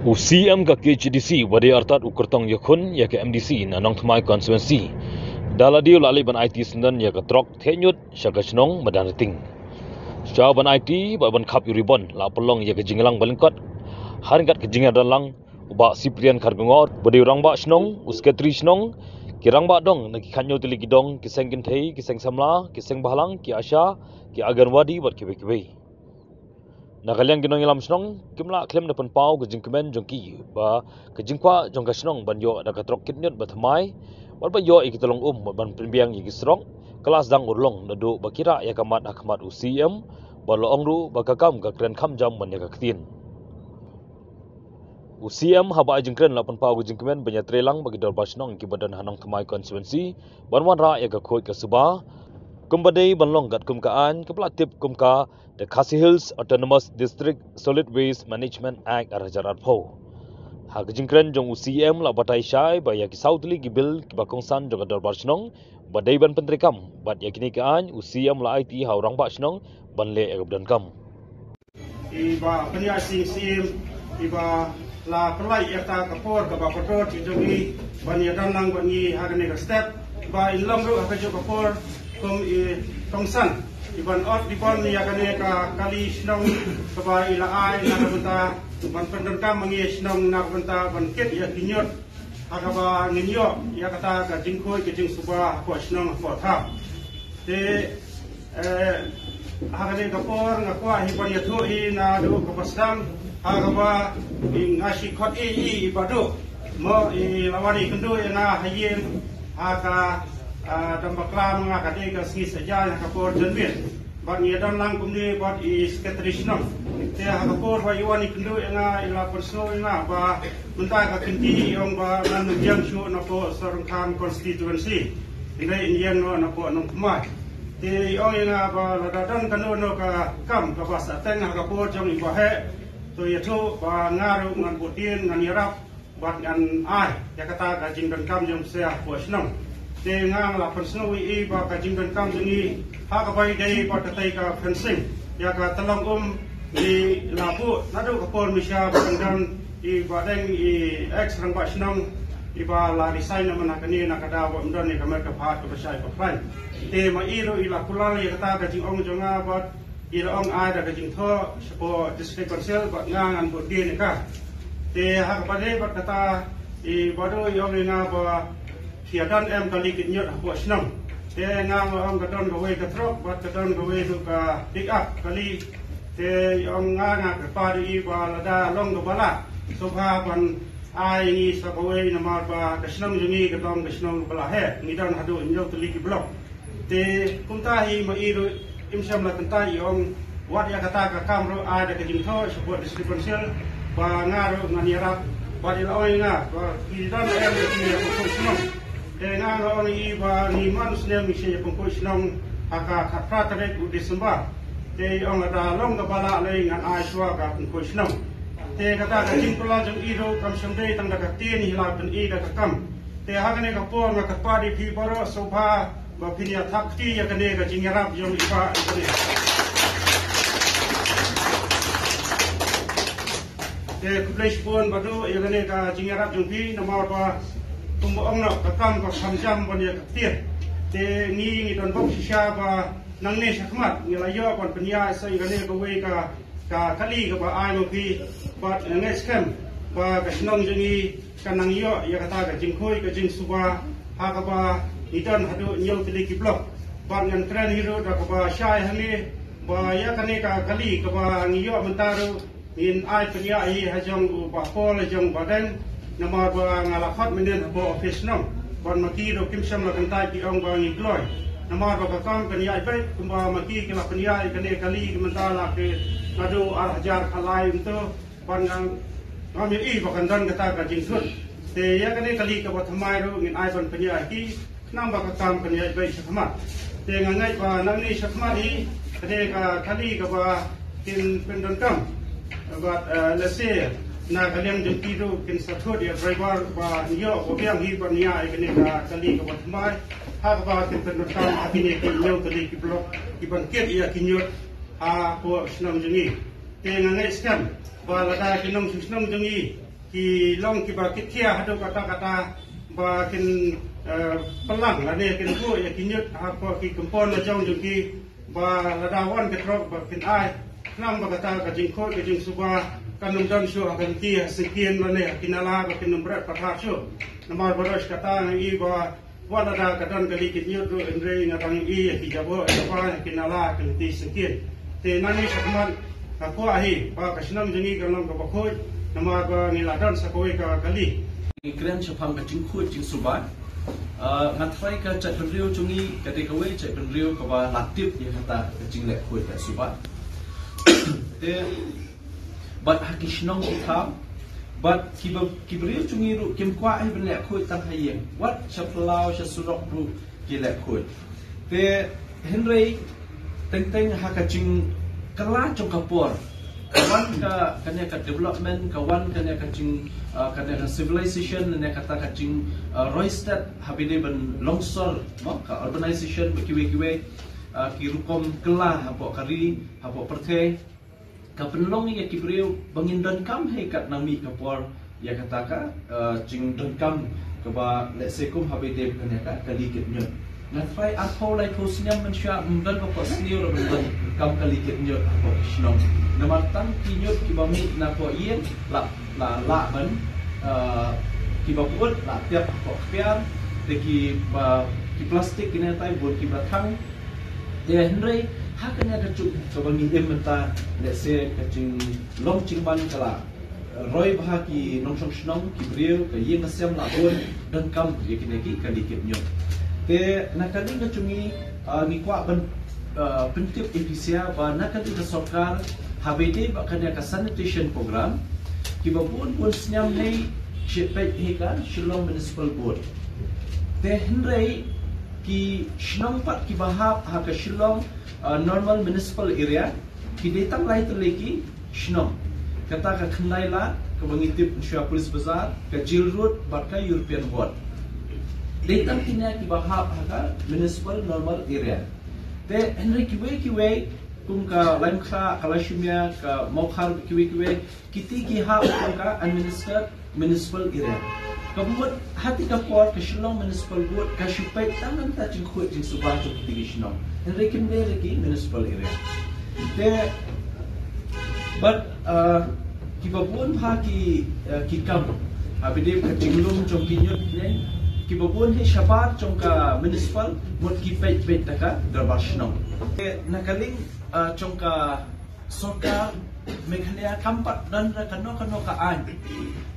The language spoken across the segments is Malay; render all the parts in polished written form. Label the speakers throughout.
Speaker 1: UCM ka KHDC wadi artat ukurtong yakun ya ke MDC na nong thamai constituency daladi lali ban IT sendan ya ke trok thenyut syaka chnong madan ting sya ban IT ba ban khap uribon la pelong ya ke jinglang balingkot haringat ke jingar dalang uba Cyprian Khargongor badi rangba chnong usketri chnong kirang ba dong naki khanyo tili gidong kiseng kinthei kiseng samla kiseng bahalang ki asha ki aganwadi bat kebe Nakalyang ginong ilam snong kimla klem na panpau ke jingkemen jongki ba ke jingkwa jong ka snong ban yo da katrok kitnyot ba thamai ban ba yo ikitalong ban penbiang yi gisrok kelas dang urlong na do bakira ya kamat akmat UCM ba loong ru ba kakam ka kren kham jam ban ya ka ktin UCM haba jingkren la panpau ke jingkemen banya trelang bagi dor ba snong ki badan hanong thamai constituency ban wan ra ya ka khoi ka suba kumbadai banlong gat kumkaan keplatip kumka the Khasi Hills Autonomous District Solid Waste Management Act arajar arpho ha jingkren jong UCM la batai shai ba ya ki sautli ki bil ki bakongsan jong dor barsnong badai ban pentrikam bat ya kini kaan UCM la IT haurang ba snong ban le dan kam
Speaker 2: iba penya sim iba la pelai eta kapor ka ba foto jongi ban ya dan lang ban ni ha ne ka step ba ilong ru ha jo kapor tongsan iban ot dipon ni yakane ka kali snong kaba ila ai na benta ban pendengkam mangi snong na benta ban ket ya kinyot akaba nginyo ya kata ka jingkhoi ke jing suba ko snong ko tha te hakane ka por nga kwa hi ban ya thu i na do ka pasam akaba ngashi khot i badu mo i lawani kendu na hayen aka tambaklam nga kade ka si saja ka por jenbit bat ni dan lang kumni bat is ketrishno te ha ka por wa yuani kundu nga ila perso nga ba munta ka kinti yong ba nan jang shu na po sarangkham constituency inde indian no na po nong kumai te yong nga ba la dan kanu no ka kam ka ba sa teng ha ka por jong ba he to yetu ba ngaru ngan butin ngan yarap bat ngan ai ya kata ka jing dan kam jong se po snong te ngang la persno wi ba ka jingdan kam ni ha ka bai dei ba ta tai ka fencing ya ka talong ni labu na do ka por mi sha ba dan I ba deng I ex rang ba snong I ba la design na mana kani na kada ba mdan ni ka mer ka phat ka sai ba fan te ma I ro I la kulal ya ta ka jing ong jonga ba I la ong ai da ka jing tho po district council ba ngang an bo di ni ka te ha ka ba dei ba kata I ba do yong ni na ba Siadan em kali kinyot buat senang. Te ngang orang kadon gawe ke truk, buat kadon gawe tu ke pick up kali. Te orang ngang ke padi ba lada long ke bala. Sobha pan ai ni sabawe nama ba ke senang jungi ke dong ke senang bala he. Ni dan hadu injau teli ki blok. Te kuntahi ma iru imsam la kuntahi orang wat ya kata ke kamro ada ke jingtho sebut district council ba ngaru nganiarap ba di laoi nga ba ki dan em ke ni senang. Dengan orang ini ni manusia misi pengkoi senang aka khatra tarik di sembah. Te orang ada long kepala lei ngan aiswa ka pengkoi senang. Te kata ka jingpula jeng ido kam semdei tang dak tin hilap dan I dak kam. Te hakane ka por ka padi pi baro sobha ba pinia thakti ya kane ka jingarap jong ipa kane. Te kuplais pun badu ya kane ka jingarap jong pi nama ba tumbo ong nak kakam ka samjam ban ya katir te ni don bok sisha ba nang ne sakmat ni la yo kon penya sai ga ne ko we ka kali ka ba ai mo pi ba ngai scam ba ka snong jingi ka nang yo ya kata ka jingkhoi ka jing suba ha ka ba ni don hadu nyau tili ki blok ba ngan tren hiro da ka ba shai hali ba ya ka ne ka kali ka ba ni yo mentaru in ai penya ai ha jong ba pol jong badan nama ba ngalakhat menen bo office nong ban maki do kimsam la kantai ki ong ba ngi kloi nama ba kam kan ya bai kumba maki ki la penya kane kali ki mentala ke nadu al hajar khalai unto ban ngam I ba kan dan kata ka jingsun te ya kane kali ka ba thamai ro ngin ai ban penya ki nam ba kam kan ya bai sakmat te ngai ba nang ni sakmat I kane ka kali ka ba tin pendon kam ba lese na kalian jempi tu kin satu dia driver ba niyo ko biang hi ba niya ikene ka kali ka batmai ha ba kin penukam akini ki niyo kali ki blok ki bangkit ia kinyot ha ko snam jengi te ngangai skam ba lada kinong snam jengi ki long ki ba kitia hadu kata ba kin pelang la ne kin ku ya kinyut apa ki kompon la jong jung ki ba ladawan ke trok ba kin ai nang ba kata ka jing ko ke jing suba kan num dan shu akan ti sekian la ne kinala ba kin num brat patha shu namar boros kata ngi ba wala da kadan kali kinyut do andre ngatang i ki jabo apa kinala kan ti sekian te nani sakman aku ahi ba kasnam jengi kalong ka bakoi nama ba niladan sakoi ka kali
Speaker 3: kren chapang ka jingkhu jing suban ngatrai ka chat penriu chungi ka takeaway chat penriu ka ba laktip ya kata ka jingle khoi ka suban te bat hakishnong utham bat kibriu chungi ru kimkwa ai benle khoi tang hayeng wat chaplau chasurok ru kile khoi te henry teng haka jing kala chong kapor kawan kanya ka development kawan kanya ka jing kanya ka civilization ne kata ka jing roistat habide ban longsor mo ka urbanization kiwe ki rukom kala hapo kari hapo perthe ka penlong ya kibreu bangin dan kam he kat nami kapor ya kata ka jing dan kam ka ba let's say kum habide kanya ka kali kitnyo na try atho lai thosnyam mansya mban ko senior ban kam kali kitnyo hapo shnong namatang kinyut kibami na po ien la ban kibaput la tiap ko pian de ki plastik kina tai bun ki bathang de henry hakanya ka chu kabangi ementa let's say ka ching long ching ban kala roi bah ki nong song snong ki brio ka yeng asem la bun dan kam ye kine ki kadikit nyot te nakali ka chungi ni kwa ban pentip efisia ba nakali ka sarkar habide bakanya ka sanitation program kibabun pun senyam nei shipet hekan Shillong Municipal Board te henry ki shnong pat ki bahap ha ka Shillong normal municipal area ki detang lai terleki shnong kata ka khnai la ka bangitip Syah Police Bazar ka Jill Road barka European Board detang kina ki bahap ha ka municipal normal area te henry kiwe kum ka lain kha kalashumia ka mokhar kiwe kiti ki ha kum ka administered municipal area kabut hati ka por ka Shillong Municipal Board ka shupai tangan ta jing khoi jing subah chu kiti Shillong and recommend ki municipal area te but kibabun ha ki kam habide ka jinglum chong kinyut ne kibabun he shabat chong ka municipal mot ki pet taka darbar Shillong te nakaling chongka soka Meghalaya kampat dan kano ka an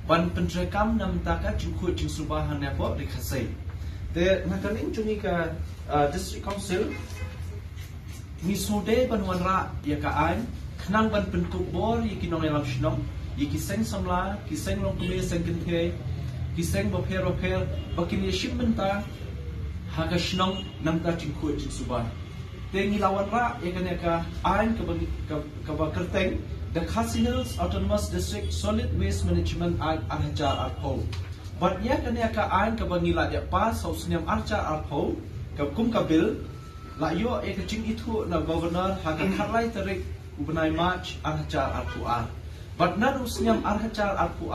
Speaker 3: ban pentrekam nam taka jingkhu jing subahan ne po rikhasai te nakaling chungi ka district council mi sode ban wanra ya ka an khnang ban pentuk bor yi kinong elam shnong yi kiseng samla kiseng long kumi seng kinthe kiseng bopher bakin yeshim benta ha ka shnong nam ta jingkhu jing subah tengi lawan ra yakanya ka ain ka kerteng the Khasi Hills Autonomous District Solid Waste Management Act arhajar arpo but yakanya ka ain ka bangila dia pas hausniam archa arpo ka kum ka bill la yo ka jing itu na governor ha ka kharlai tarik ubnai march arhajar arpo but nan usniam arhajar arpo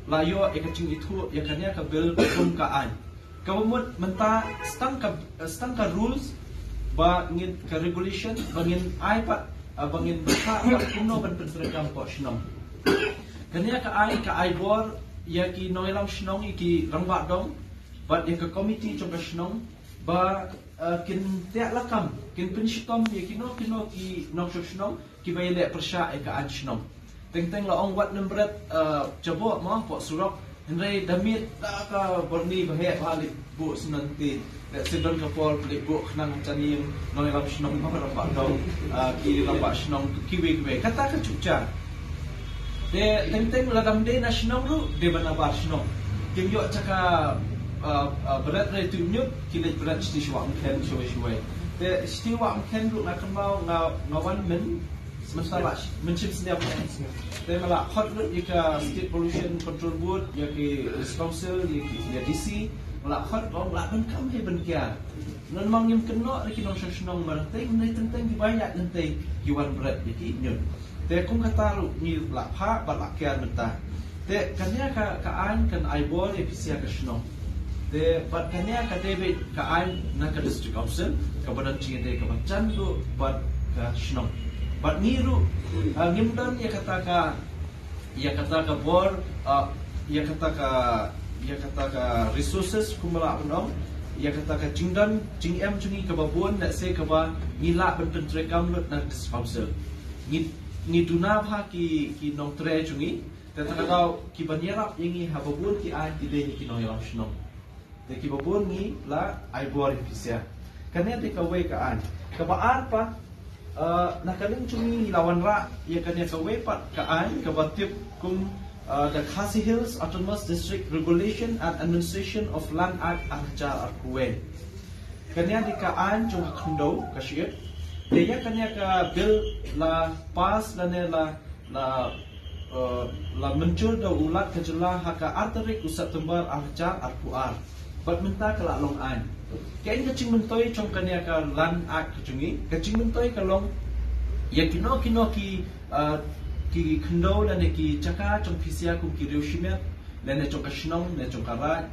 Speaker 3: la yo ka jing itu yakanya ka bill kum ka ain ka bumut menta stang ka rules ba ngin ka regulation bangin ai pa bangin ba kuno ban penrekam po shnong kanya ka ai bor ya ki noilam shnong ki rangba dong ba ya ka committee chong ka shnong ba kin tia lakam kin pinshikom ya ki nok shnong ki ba ile persha ka an shnong teng la ong wat nembret jabo ma po surok henry damit ka borni ba he balik bu senanti sedon kapol bu khnang chani noi lam shnong ma ba dong ki lam ba shnong kiwe kata ka chucha de teng la dam de na shnong ru de bana ba shnong kim yo chaka berat re tu nyuk ki le berat sti shwa mken shwe de sti wa mken ru na kamau ngawan men masalah mencip setiap de mala hot ru ka state pollution control board ya ki council ya DC la khot bong la ben kam he ben kya non mang yim keno ki non shnong mar te nei teng ki banyak nente ki wan bret ki nyut te kum kata lu ni la pha ba la kya menta Te kanya ka an kan aibor episia ka shnong. Te but kanya ka David ka an na ka district council ka badan chingde ka bachan do but ka shnong. But niru ngimdan ya kata ka bor ya kata ka resources kumala penom ya kata ka jingdan jingem chungi ka babon na se ka ba ngila ben trekam lot na district council. Ni duna pha ki nong tre chungi Tetanagau ki banyarap ingi hababun ki ay tide ki no yam shno. De ki babun ni la ay bor episia. Kanya de ka we ka an. Ka baar pa nakaling chumi lawan ra ya kanya ka we pat ka an ka batip kum the Khasi Hills Autonomous District Regulation and Administration of Land Act Archa Arkuwe. Kanya de ka an chung khundo ka shiet. De ya kanya ka bill la pass la ne la muncul da ulat kejela haka arterik usat tembar arca arkuar bat menta kala long an kain kecing mentoi chong kania ka lan ak kecungi kecing mentoi kalong ya kino ki khndo dan ki chaka chong phisia kum ki reushimiat dan chong kashnong dan chong karat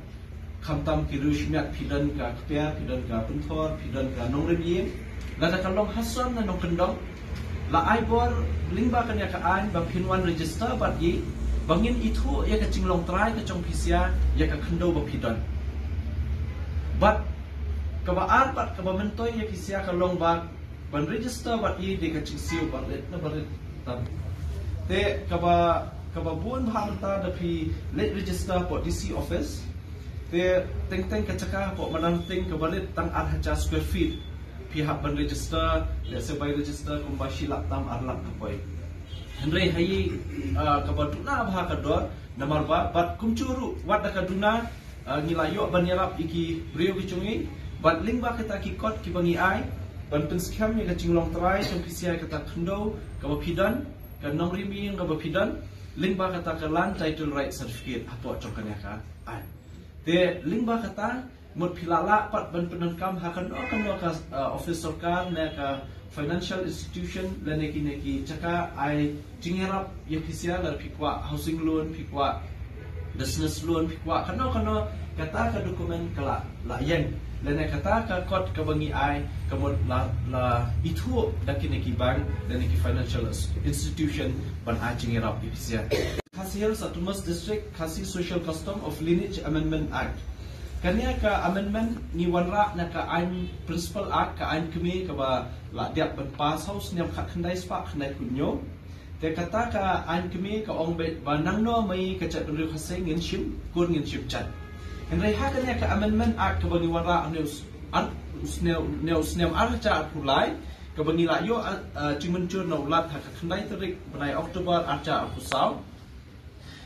Speaker 3: khamtam ki reushimiat phidan ka kpia phidan ka punthor phidan ka nongrebie la da kalong hason na nong kendong la aibor lingba kanya ka an ba pinwan register bat yi bangin itu ya ka cinglong trai ka chong phisia ya ka khndo ba phidan bat ka ba ar bat ka ba mentoi ya phisia ka long ba ban register bat yi de ka chingsiu ba let na ba tam te ka ba bun bhamta da phi let register po DC office te teng ka chaka po manang teng ka balit tang ar hacha square feet pihak ban register ya sebai register kumbashi laptam arlak kapoi Henry hayi kabaduna bha kador namar ba bat kumchuru wat da kaduna ngilayo ban yarap iki brio kicungi bat lingba kita ki kot ki bangi ai ban penskam ya kachinglong trai som pisia kata khndo ka phidan ka nongri mi ka phidan lingba kata ka land title right certificate apo chokanya ka ai te lingba kata mut philala pat ban penankam hakan ka office sarkar na ka financial institution lane ki chaka ai jingerap ya phisia la phikwa housing loan phikwa business loan phikwa kano kata ka dokumen kala la yen lane kata ka kot ka bangi ai kamot la itu dakine ki bank lane ki financial institution ban ai jingerap ya phisia Khasi Hills Autonomous District Khasi Social Custom of Lineage Amendment Act Kanya ka amendment ni wanra na ka an principal act ka an kami ka ba la diap ban pass house niam khat khandai spa khandai kunyo te kata ka an kami ka ong be banang no mai ka chat ru khase ngin shim kun ngin shim chat henry ha kanya ka amendment act ka ba ni wanra news an snew archa pulai ka ba ni la yo chimunchur no lat ha ka khandai tarik banai October archa pusau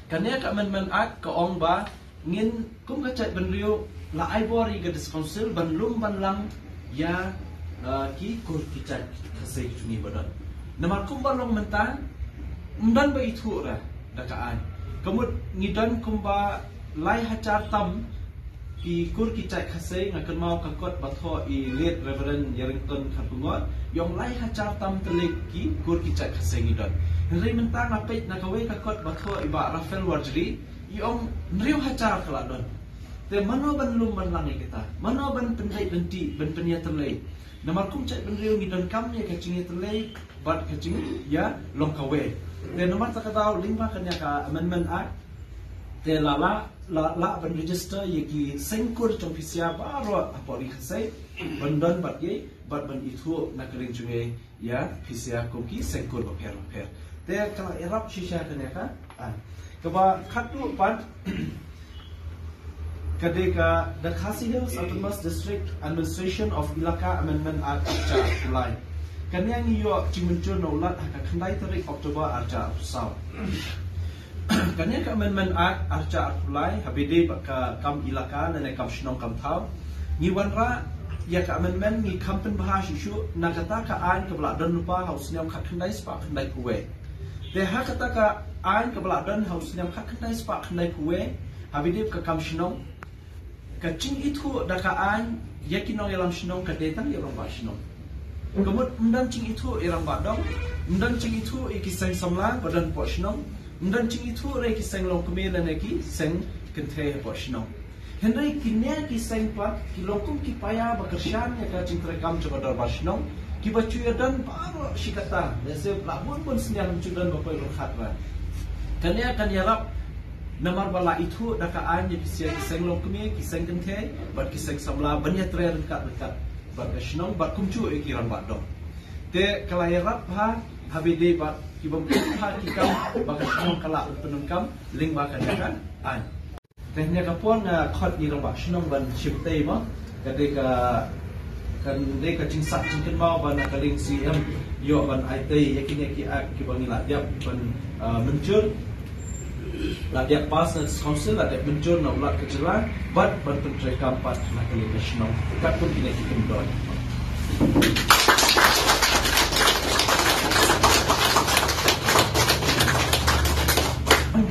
Speaker 3: kanya ka amendment act ka ong ba ngin kum kachat ban rio la aibori ga council ban lum ban lang ya ki kur kichat khasai chuni badan namar kum ban long mentan mdan ba itu ra dakaan kamut ngidan kum ba lai hachar tam ki kur kichat khasai ngakan mau kakot batho I late reverend Yarrington Khapungot yong lai hachar tam telik ki kur kichat khasai ngidan henry mentan apait nakawe kakot batho iba Rafael Wardri Yung nriu hacar kaladon. Te mano ban lum ban langi kita. Mano ban pendai benti ban penia terlei. Namar kum chat ban riu ngidon kam ya kacing terlei bat kacing ya long kawe. Te namar takatau lingba kanya ka amendment act. Te la ban register ye ki sengkur trong pisia baro apori khasai ban don bat ye bat ban itu nakering chunge ya pisia kum ki sengkur baper. Te kala erap shisha kanya ka Kaba khatu pat kadeka the Khasi Hills Autonomous District Administration of Ilaka Amendment Act Archa Kulai. Kanya ngiyo chimunchur no lat haka khandai tarik October Archa Pusau. Kanya ka Amendment Act Archa Kulai habide ka kam ilaka na kam shnong kam thau. Ni wanra ya ka amendment ni kampen bahas isu nagata ka an ka bla don lupa haus nyam khandai spa khandai kuwe. De hakata ka an ka bala dan haus nyam khat khandai spa khandai kuwe habidip ka kam shnong ka ching itu da ka an yakinong yalam shnong ka detang yalam ba shnong kamut mdan ching itu irang ba dong mdan ching itu ikisang samlang badan po shnong dan cing itu rei ki seng long kemi dan ki seng kenthe po shnong henry kinya ki seng pat ki lokum ki paya bakershan ya ka cing terekam coba dar bashnong ki bacu ya dan baru shikata dese labun pun senyam cudan bapai rukhat ba kanya kan yarap namar bala itu dakaan ya ki seng long kemi ki seng kenthe bat ki seng samla banya tre dekat bat shnong bat kumcu e ki ran ba dong te kalayarap ha habide bat ki bom ha ki kam bakat shnong kala penungkam ling ba kan an tehnya kapon na khot ni ramba shnong ban shiptei ma kade ka kan de ka cingsat cingken mau ban ka ling cm yo ban itei yakin ki ak ki bang la diap ban mencur la diap pas na council la diap mencur na ulat kejelan bat ban pentre kampat na ka ling shnong kat pun kini ki kendoi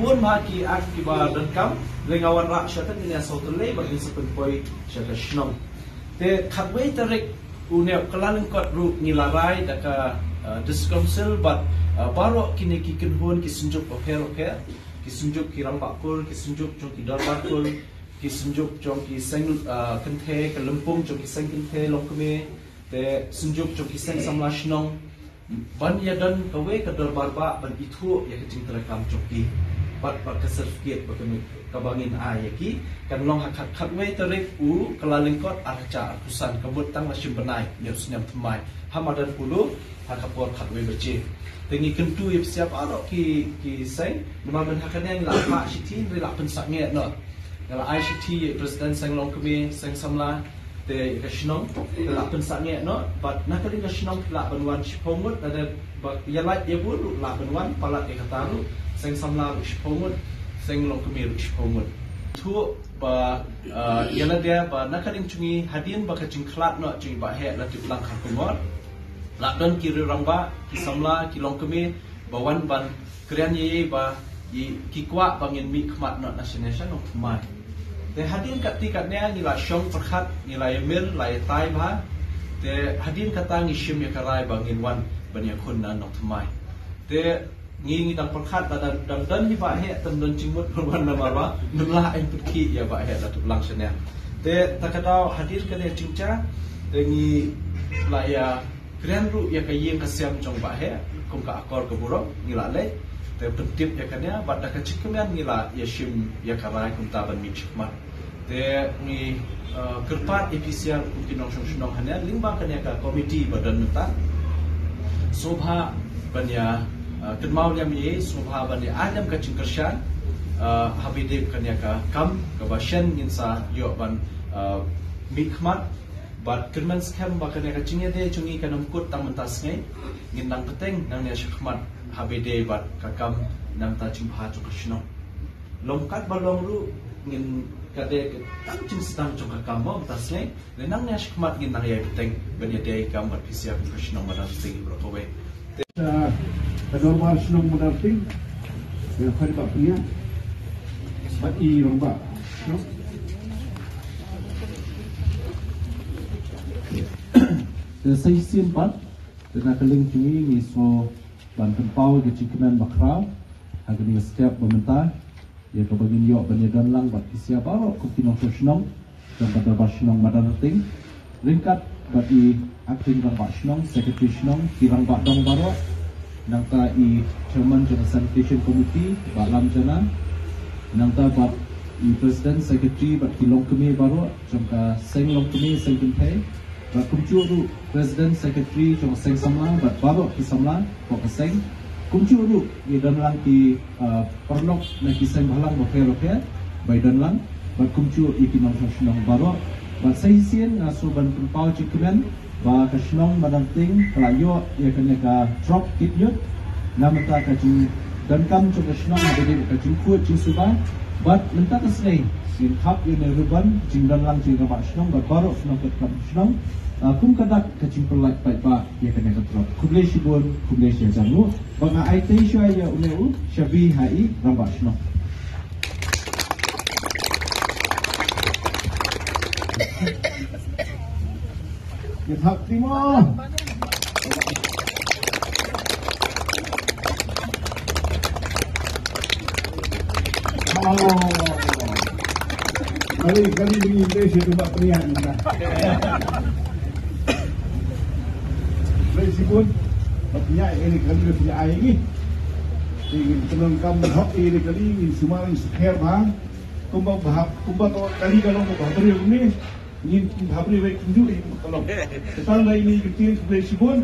Speaker 3: Buon maki akiba dan kam lengawan rak syatan ini asal terlei bagi sepempoi syatan shnong. Te khatway tarik unek kelalang kot ru nilarai daka diskomsil bat baro kini kikin hun kisunjuk oker kisunjuk kirang bakul kisunjuk jong ki darbakul kisunjuk jong ki seng kenthe kelempung jong ki seng kenthe lokme te sunjuk jong ki seng samla shnong ban ya dan kawe ke darbarba ban itu ya kecing terekam joki bat ke sertifikat bagi kabangin ayaki kan long hak wei tarik u kelalingkot arca pusan kebut tang masim benai neus nyam temai hamadan pulu hakapor wei berci tengi kentu yep siap aro ki seng nama ben hakane la pa shiti la pensak nge no la ICT president seng long kemi seng samla te kashnong la pensak nge no but nakali kashnong la benwan shipomut ada yala yebulu la benwan palat e kataru seng samla shipomut seng long kemi shipomut tu ba yana dia ba nakaling cungi hadin ba kacing klat no cungi ba he la tip lang khakumor la don ki rangba ki samla ki long kemi bawan ban krian ye ba ki kwa bangin mi khmat no national no mai te hadin kat ti kat ne ni la shong perkhat ni la yemil la tai ba te hadin kata ngi shim ya karai bangin wan ban ya khun na no mai te ngi dang perkhat da dan hi ba he tan don cingmut perwan na ba nula ai putki ya ba he la tu lang sene te takadau hadir kane cingca te ngi la ya kren ru ya kayeng kasiam jong ba he kum ka akor ke burok ngi la le te pentip ya kane ba da ka cikkeman ngi la ya shim ya karai kum ta ban mi chikma te ngi kerpat efisien kum kinong shong hanya limba kane ka komiti badan menta sobha banya kedmau liam ye sobha bani adam ka cingkershan habide kanya ka kam ka bashan insa yo ban mikmat bat kerman skam ba kanya ka cingye de cungi kanam kut tang mentas ngai ngin nang peteng nang ya shikmat habide bat ka kam nang ta cing pha chuk shno longkat balong ru ngin kade tang cing sedang chuk ka kam ba mentas ngai le nang ya shikmat ngin nang ya peteng bani de kam bat pisia ka shno madan ting bro kowe
Speaker 4: normal senang mendamping yang hari baknya bagi romba no saya simpan dengan keling tinggi ni so ban tempau di ciknan bakrau agar ni setiap pemerintah ya kebagin yo banyadan lang bak isia baro kupinong sosnong dan pada basnong madan ting ringkat bagi akting bak basnong secretary snong kirang bak dong baro nangta i chairman jana sanitation committee ba lam jana nangta ba i president secretary ba kilong kemi baro jangka seng long kemi seng kenthe ba kumchu ru president secretary jang seng samla ba baro ki samla ko seng kumchu ru i dan lang ki pernok na ki seng balang bo khe ba dan lang ba kumchu i ki nong shnong baro ba sai sien so ban pau chikmen ba kashnong madanting kalayo ya kanya ka drop kit yut namata ka jing dan kam cho kashnong madede ka jing ku jing suba but menta kasnei in khap in ruban jing dan lang jing ka kashnong ba baro snong ka kashnong kum kadak ka jing pelak pai ba ya kanya ka drop kuble shibon kuble shi jamu ba nga ai te shwa ya uneu shabi hai ramba shnong Hak terima.
Speaker 5: Kali ini dia cuma pilihan. Meskipun punya ini kali punya air ni, ingin penengkam hak ini kali ini semua yang seher bang, kumbang kali kalau mau bahari ini, ingin bahari baik tunjuk ini kalau. Tentang ini kita meskipun